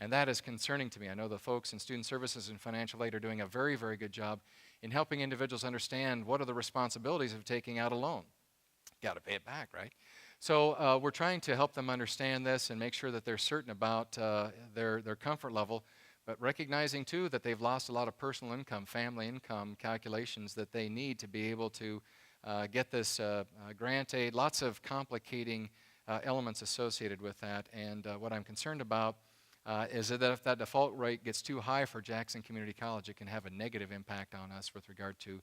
And that is concerning to me. I know the folks in Student Services and Financial Aid are doing a very, very good job in helping individuals understand what are the responsibilities of taking out a loan. Got to pay it back, right? So we're trying to help them understand this and make sure that they're certain about their comfort level, but recognizing too that they've lost a lot of personal income, family income calculations that they need to be able to get this grant aid. Lots of complicating elements associated with that, and what I'm concerned about is that if that default rate gets too high for Jackson Community College, it can have a negative impact on us with regard to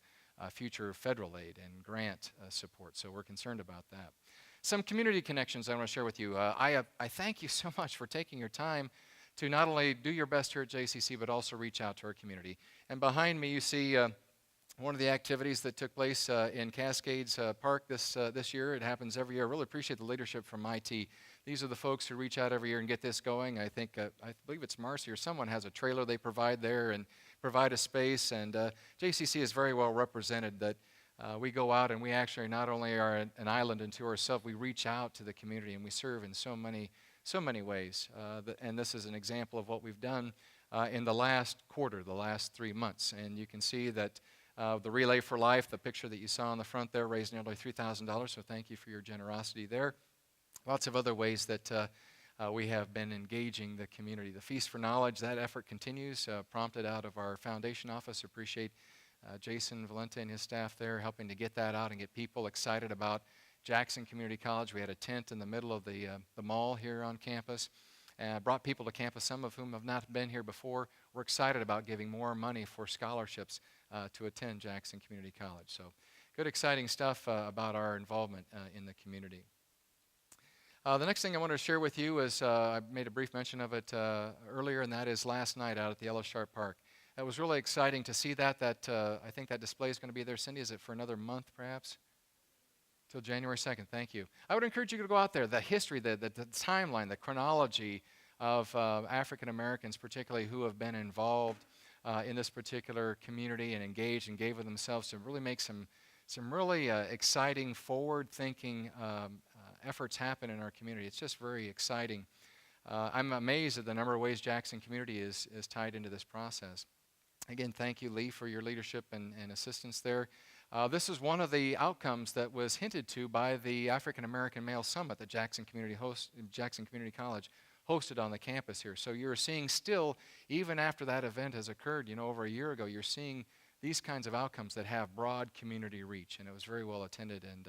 future federal aid and grant support. So we're concerned about that. Some community connections I want to share with you. I thank you so much for taking your time to not only do your best here at JCC, but also reach out to our community. And behind me you see one of the activities that took place in Cascades Park this year. It happens every year. I really appreciate the leadership from IT. These are the folks who reach out every year and get this going. I believe it's Marcy or someone has a trailer they provide there and provide a space. And JCC is very well represented that we go out and we actually not only are an island unto ourselves, we reach out to the community and we serve in so many ways. And this is an example of what we've done in the last quarter, the last 3 months. And you can see that the Relay for Life, the picture that you saw on the front there, raised nearly $3,000, so thank you for your generosity there. Lots of other ways that we have been engaging the community. The Feast for Knowledge, that effort continues, prompted out of our foundation office. Appreciate Jason Valente and his staff there helping to get that out and get people excited about Jackson Community College. We had a tent in the middle of the mall here on campus. Brought people to campus, some of whom have not been here before. We're excited about giving more money for scholarships to attend Jackson Community College. So good, exciting stuff about our involvement in the community. The next thing I want to share with you is, I made a brief mention of it earlier, and that is last night out at the Ellis Sharp Park. It was really exciting to see that. I think that display is going to be there. Cindy, is it for another month perhaps? Till January 2nd, thank you. I would encourage you to go out there. The history, the timeline, the chronology of African Americans particularly who have been involved in this particular community and engaged and gave of themselves to really make some really exciting, forward-thinking efforts happen in our community. It's just very exciting. I'm amazed at the number of ways Jackson community is tied into this process. Again, thank you, Lee, for your leadership and assistance there. This is one of the outcomes that was hinted to by the African American Male Summit that Jackson Community College hosted on the campus here. So you're seeing still, even after that event has occurred, over a year ago, you're seeing these kinds of outcomes that have broad community reach, and it was very well attended. And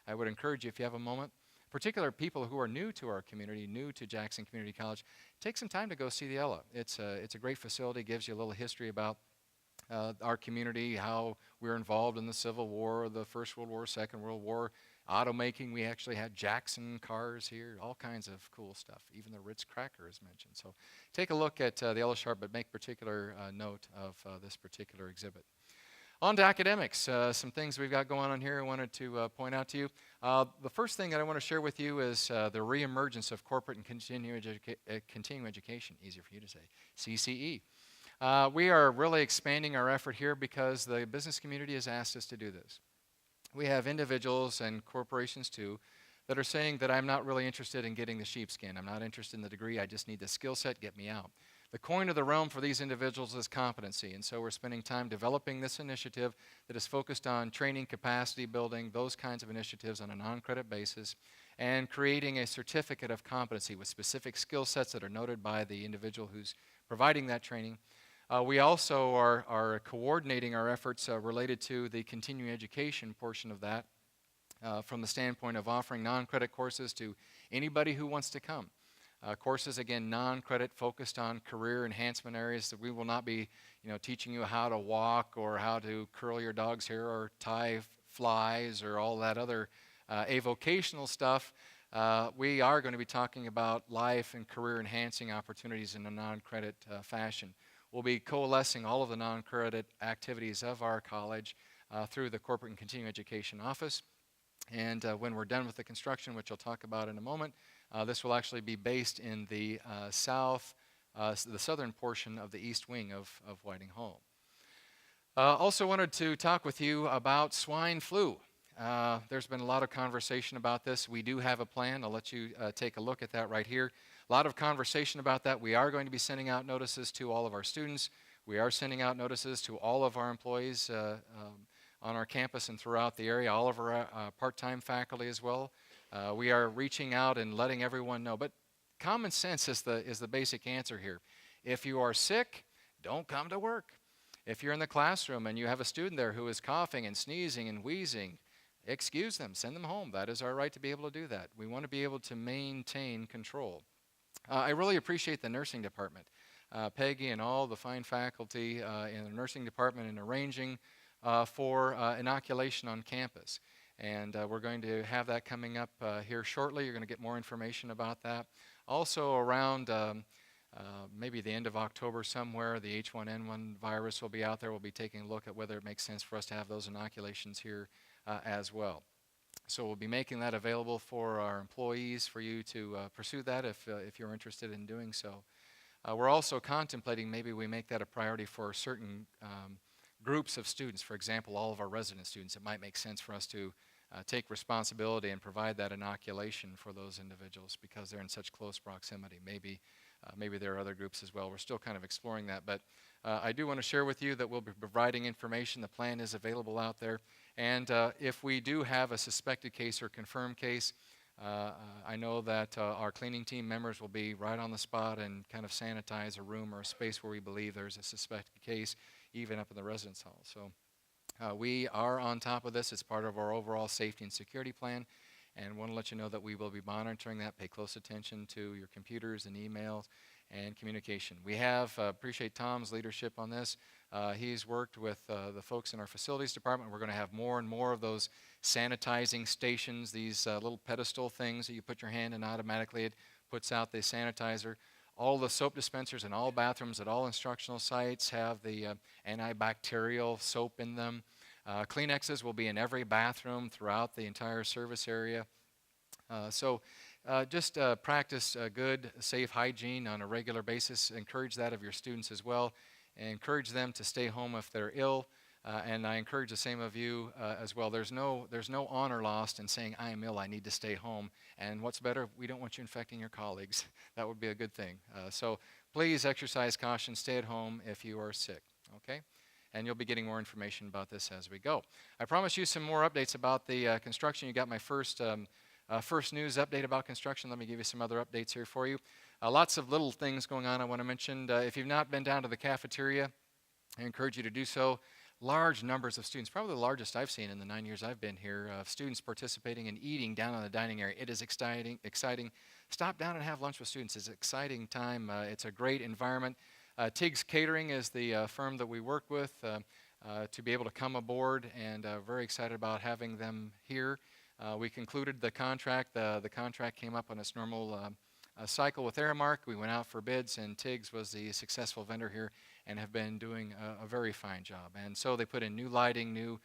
I would encourage you, if you have a moment, particular people who are new to our community, new to Jackson Community College, take some time to go see the Ella. It's a great facility, gives you a little history about our community, how we're involved in the Civil War, the First World War, Second World War, automaking. We actually had Jackson cars here, all kinds of cool stuff. Even the Ritz cracker is mentioned. So take a look at the Ellis Sharp, but make particular note of this particular exhibit. On to academics, some things we've got going on here I wanted to point out to you. The first thing that I want to share with you is the reemergence of corporate and continuing education, easier for you to say, CCE. We are really expanding our effort here because the business community has asked us to do this. We have individuals and corporations too that are saying that I'm not really interested in getting the sheepskin. I'm not interested in the degree. I just need the skill set. Get me out. The coin of the realm for these individuals is competency, and so we're spending time developing this initiative that is focused on training, capacity building, those kinds of initiatives on a non-credit basis, and creating a certificate of competency with specific skill sets that are noted by the individual who's providing that training. We also are coordinating our efforts related to the continuing education portion of that from the standpoint of offering non-credit courses to anybody who wants to come. Courses, again, non-credit, focused on career enhancement areas that we will not be teaching you how to walk or how to curl your dog's hair or tie flies or all that other avocational stuff. We are going to be talking about life and career enhancing opportunities in a non-credit fashion. We'll be coalescing all of the non-credit activities of our college through the Corporate and Continuing Education Office. And when we're done with the construction, which I'll talk about in a moment, this will actually be based in the southern portion of the east wing of Whiting Hall. Also wanted to talk with you about swine flu. There's been a lot of conversation about this. We do have a plan. I'll let you take a look at that right here. A lot of conversation about that. We are going to be sending out notices to all of our students. We are sending out notices to all of our employees on our campus and throughout the area, all of our part-time faculty as well. We are reaching out and letting everyone know. But common sense is the basic answer here. If you are sick, don't come to work. If you're in the classroom and you have a student there who is coughing and sneezing and wheezing, excuse them, send them home. That is our right to be able to do that. We want to be able to maintain control. I really appreciate the nursing department, Peggy and all the fine faculty in the nursing department in arranging for inoculation on campus. And we're going to have that coming up here shortly. You're going to get more information about that. Also around maybe the end of October somewhere, the H1N1 virus will be out there. We'll be taking a look at whether it makes sense for us to have those inoculations here as well. So we'll be making that available for our employees for you to pursue that if you're interested in doing so. We're also contemplating maybe we make that a priority for certain groups of students. For example, all of our resident students. It might make sense for us to take responsibility and provide that inoculation for those individuals because they're in such close proximity. Maybe there are other groups as well. We're still kind of exploring that, but I do want to share with you that we'll be providing information. The plan is available out there. And if we do have a suspected case or confirmed case, I know that our cleaning team members will be right on the spot and kind of sanitize a room or a space where we believe there's a suspected case, even up in the residence hall. So we are on top of this. It's part of our overall safety and security plan. And want to let you know that we will be monitoring that. Pay close attention to your computers and emails and communication. We have, appreciate Tom's leadership on this. He's worked with the folks in our facilities department. We're going to have more and more of those sanitizing stations, these little pedestal things that you put your hand in automatically. It puts out the sanitizer. All the soap dispensers in all bathrooms at all instructional sites have the antibacterial soap in them. Kleenexes will be in every bathroom throughout the entire service area. So just practice good, safe hygiene on a regular basis. Encourage that of your students as well. And encourage them to stay home if they're ill. And I encourage the same of you as well. There's no honor lost in saying, I am ill, I need to stay home. And what's better, we don't want you infecting your colleagues. That would be a good thing. So please exercise caution, stay at home if you are sick, okay? And you'll be getting more information about this as we go. I promised you some more updates about the construction. You got my first news update about construction. Let me give you some other updates here for you. Lots of little things going on I want to mention. If you've not been down to the cafeteria, I encourage you to do so. Large numbers of students, probably the largest I've seen in the 9 years I've been here, of students participating and eating down in the dining area. It is exciting. Stop down and have lunch with students. It's an exciting time. It's a great environment. Tiggs Catering is the firm that we work with to be able to come aboard, and very excited about having them here. We concluded the contract. The contract came up on its normal cycle with Aramark. We went out for bids, and Tiggs was the successful vendor here and have been doing a very fine job. And so they put in new lighting, new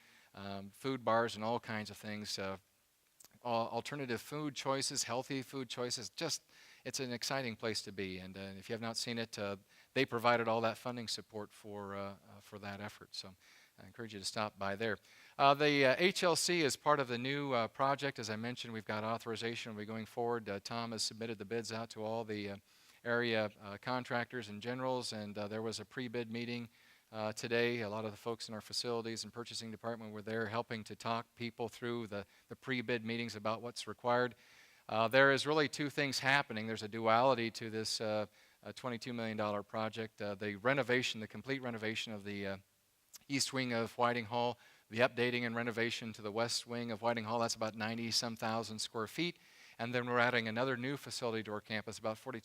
food bars, and all kinds of things, alternative food choices, healthy food choices. Just, it's an exciting place to be. And if you have not seen it, they provided all that funding support for that effort. So I encourage you to stop by there. The HLC is part of the new project. As I mentioned, we've got authorization. We're going forward. Tom has submitted the bids out to all the area contractors and generals, and there was a pre-bid meeting today. A lot of the folks in our facilities and purchasing department were there helping to talk people through the pre-bid meetings about what's required. There is really two things happening. There's a duality to this $22 million project. The renovation, the complete renovation of the east wing of Whiting Hall, the updating and renovation to the west wing of Whiting Hall, that's about 90-some thousand square feet. And then we're adding another new facility to our campus, about 42